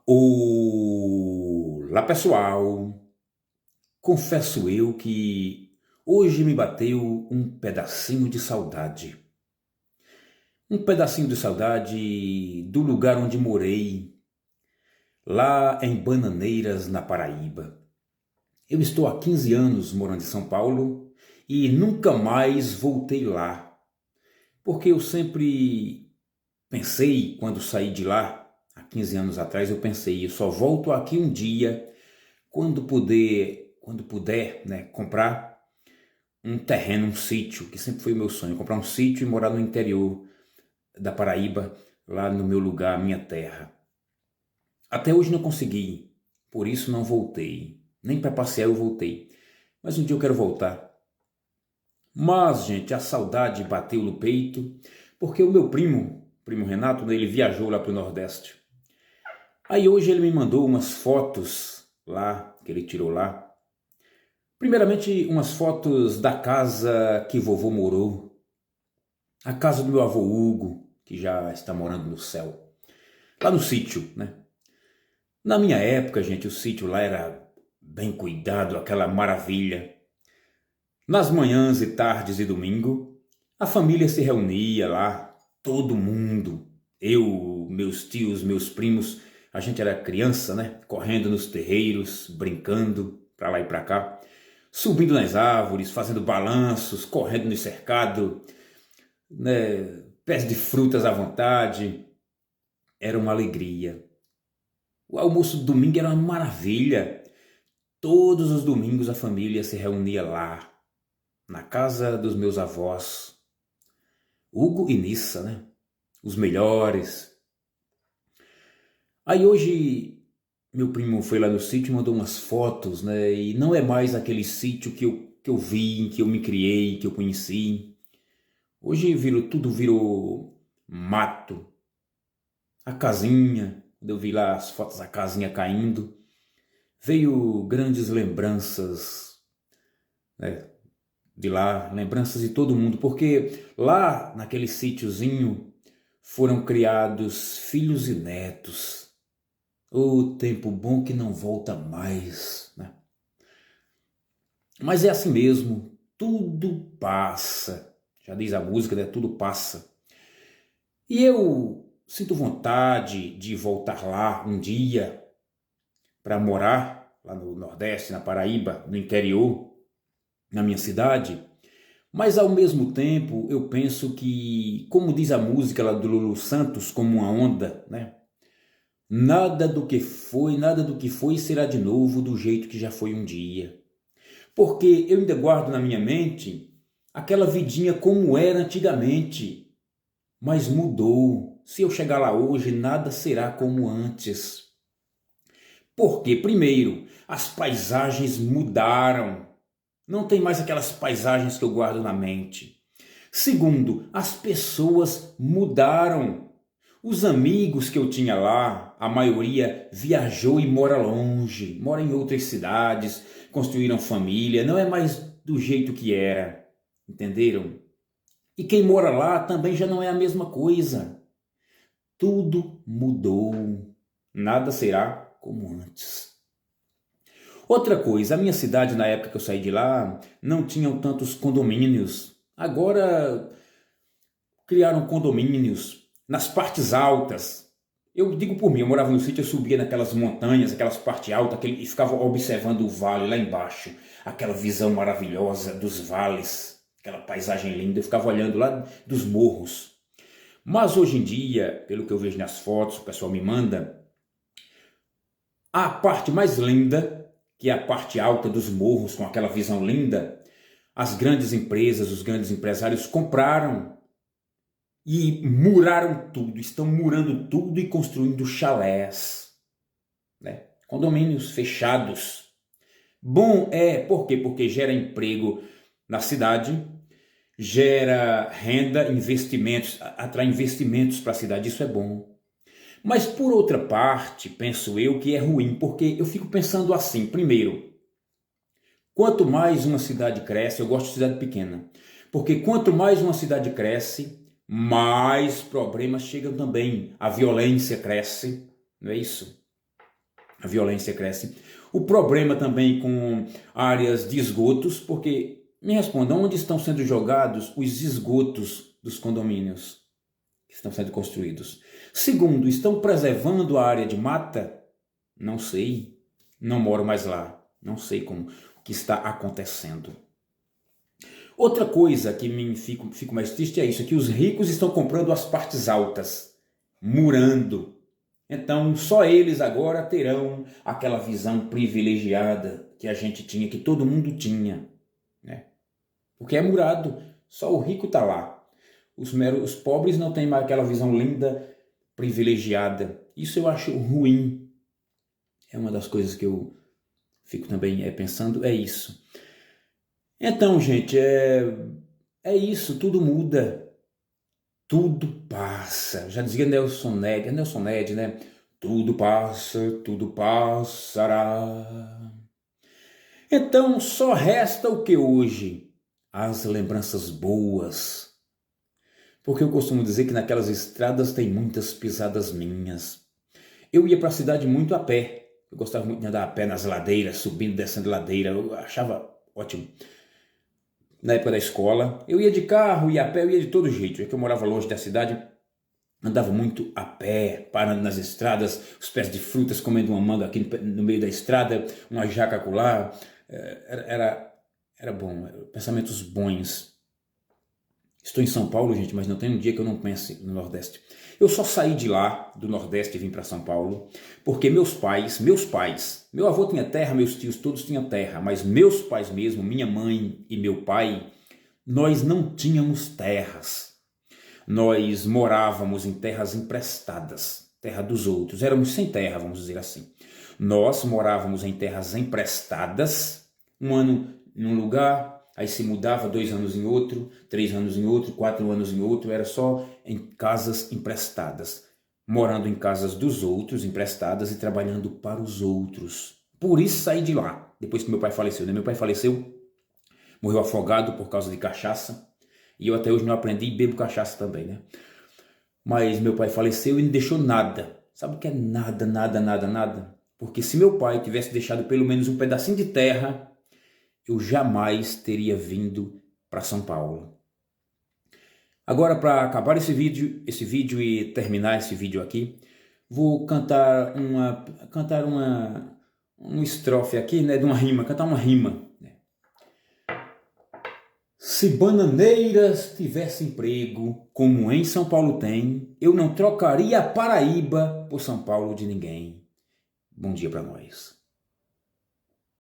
Olá, pessoal! Confesso eu que hoje me bateu um pedacinho de saudade. Um pedacinho de saudade do lugar onde morei, lá em Bananeiras, na Paraíba. Eu estou há 15 anos morando em São Paulo e nunca mais voltei lá, porque eu sempre pensei, quando saí de lá, há 15 anos atrás, eu pensei, eu só volto aqui um dia quando puder, né, comprar um terreno, um sítio, que sempre foi o meu sonho, comprar um sítio e morar no interior da Paraíba, lá no meu lugar, minha terra. Até hoje não consegui, por isso não voltei. Nem para passear eu voltei. Mas um dia eu quero voltar. Mas, gente, a saudade bateu no peito, porque o meu primo Renato, né, ele viajou lá para o Nordeste. Aí hoje ele me mandou umas fotos lá, que ele tirou lá. Primeiramente, umas fotos da casa que vovô morou. A casa do meu avô Hugo, que já está morando no céu. Lá no sítio, né? Na minha época, gente, o sítio lá era bem cuidado, aquela maravilha. Nas manhãs e tardes de domingo, a família se reunia lá, todo mundo. Eu, meus tios, meus primos, a gente era criança, né? Correndo nos terreiros, brincando pra lá e pra cá, subindo nas árvores, fazendo balanços, correndo no cercado, né? Pés de frutas à vontade. Era uma alegria. O almoço de domingo era uma maravilha. Todos os domingos a família se reunia lá, na casa dos meus avós, Hugo e Nissa, né? Os melhores. Aí hoje meu primo foi lá no sítio e mandou umas fotos, né? E não é mais aquele sítio que eu vi, que eu me criei, que eu conheci. Hoje tudo virou mato. A casinha, quando eu vi lá as fotos da casinha caindo, veio grandes lembranças, né, de lá, lembranças de todo mundo, porque lá naquele sítiozinho foram criados filhos e netos. O tempo bom que não volta mais, né? Mas é assim mesmo, tudo passa. Já diz a música, né? Tudo passa. E eu sinto vontade de voltar lá um dia para morar lá no Nordeste, na Paraíba, no interior, na minha cidade. Mas ao mesmo tempo eu penso que, como diz a música lá do Lulu Santos, como uma onda, né? Nada do que foi será de novo do jeito que já foi um dia. Porque eu ainda guardo na minha mente aquela vidinha como era antigamente, mas mudou. Se eu chegar lá hoje, nada será como antes. Porque, primeiro, as paisagens mudaram. Não tem mais aquelas paisagens que eu guardo na mente. Segundo, as pessoas mudaram. Os amigos que eu tinha lá, a maioria viajou e mora longe, mora em outras cidades, construíram família, não é mais do jeito que era, entenderam? E quem mora lá também já não é a mesma coisa. Tudo mudou, nada será como antes. Outra coisa, a minha cidade na época que eu saí de lá não tinham tantos condomínios. Agora criaram condomínios nas partes altas. Eu digo por mim, eu morava no sítio, eu subia naquelas montanhas, aquelas partes altas, e ficava observando o vale lá embaixo, aquela visão maravilhosa dos vales, aquela paisagem linda, eu ficava olhando lá dos morros. Mas hoje em dia, pelo que eu vejo nas fotos, o pessoal me manda, a parte mais linda, que é a parte alta dos morros, com aquela visão linda, as grandes empresas, os grandes empresários compraram e muraram tudo, estão murando tudo e construindo chalés, né? Condomínios fechados. Bom por quê? Porque gera emprego na cidade, gera renda, investimentos, atrai investimentos para a cidade, isso é bom. Mas por outra parte, penso eu que é ruim, porque eu fico pensando assim, primeiro, quanto mais uma cidade cresce, eu gosto de cidade pequena, porque quanto mais uma cidade cresce, mais problemas chegam também. A violência cresce, não é isso? A violência cresce. O problema também com áreas de esgotos, porque, me respondam, onde estão sendo jogados os esgotos dos condomínios que estão sendo construídos? Segundo, estão preservando a área de mata? Não sei, não moro mais lá, não sei como o que está acontecendo. Outra coisa que fico mais triste é isso, é que os ricos estão comprando as partes altas, murando. Então, só eles agora terão aquela visão privilegiada que a gente tinha, que todo mundo tinha, né? Porque é murado, só o rico está lá. Os pobres não têm mais aquela visão linda, privilegiada. Isso eu acho ruim. É uma das coisas que eu fico também pensando, é isso. Então, gente, é isso, tudo muda. Tudo passa. Já dizia Nelson Ned, né? Tudo passa, tudo passará. Então só resta o que hoje? As lembranças boas. Porque eu costumo dizer que naquelas estradas tem muitas pisadas minhas. Eu ia para a cidade muito a pé. Eu gostava muito de andar a pé nas ladeiras, subindo e descendo ladeira. Eu achava ótimo. Na época da escola, eu ia de carro, ia a pé, eu ia de todo jeito. Já que eu morava longe da cidade, andava muito a pé, parando nas estradas, os pés de frutas, comendo uma manga aqui no meio da estrada, uma jaca acolá. Era bom, pensamentos bons. Estou em São Paulo, gente, mas não tem um dia que eu não pense no Nordeste. Eu só saí de lá, do Nordeste, e vim para São Paulo, porque meus pais, meu avô tinha terra, meus tios todos tinham terra, mas meus pais mesmo, minha mãe e meu pai, nós não tínhamos terras. Nós morávamos em terras emprestadas, terra dos outros, éramos sem terra, vamos dizer assim. Nós morávamos em terras emprestadas, um ano num lugar, aí se mudava 2 anos em outro, 3 anos em outro, 4 anos em outro, era só em casas emprestadas, morando em casas dos outros, emprestadas e trabalhando para os outros. Por isso saí de lá, depois que meu pai faleceu, né? Meu pai faleceu, morreu afogado por causa de cachaça, e eu até hoje não aprendi e bebo cachaça também, né? Mas meu pai faleceu e não deixou nada. Sabe o que é nada, nada, nada, nada? Porque se meu pai tivesse deixado pelo menos um pedacinho de terra, eu jamais teria vindo para São Paulo. Agora, para acabar esse vídeo e terminar esse vídeo aqui, vou cantar uma estrofe aqui, né, de uma rima, cantar uma rima. Se Bananeiras tivesse emprego, como em São Paulo tem, eu não trocaria a Paraíba por São Paulo de ninguém. Bom dia para nós.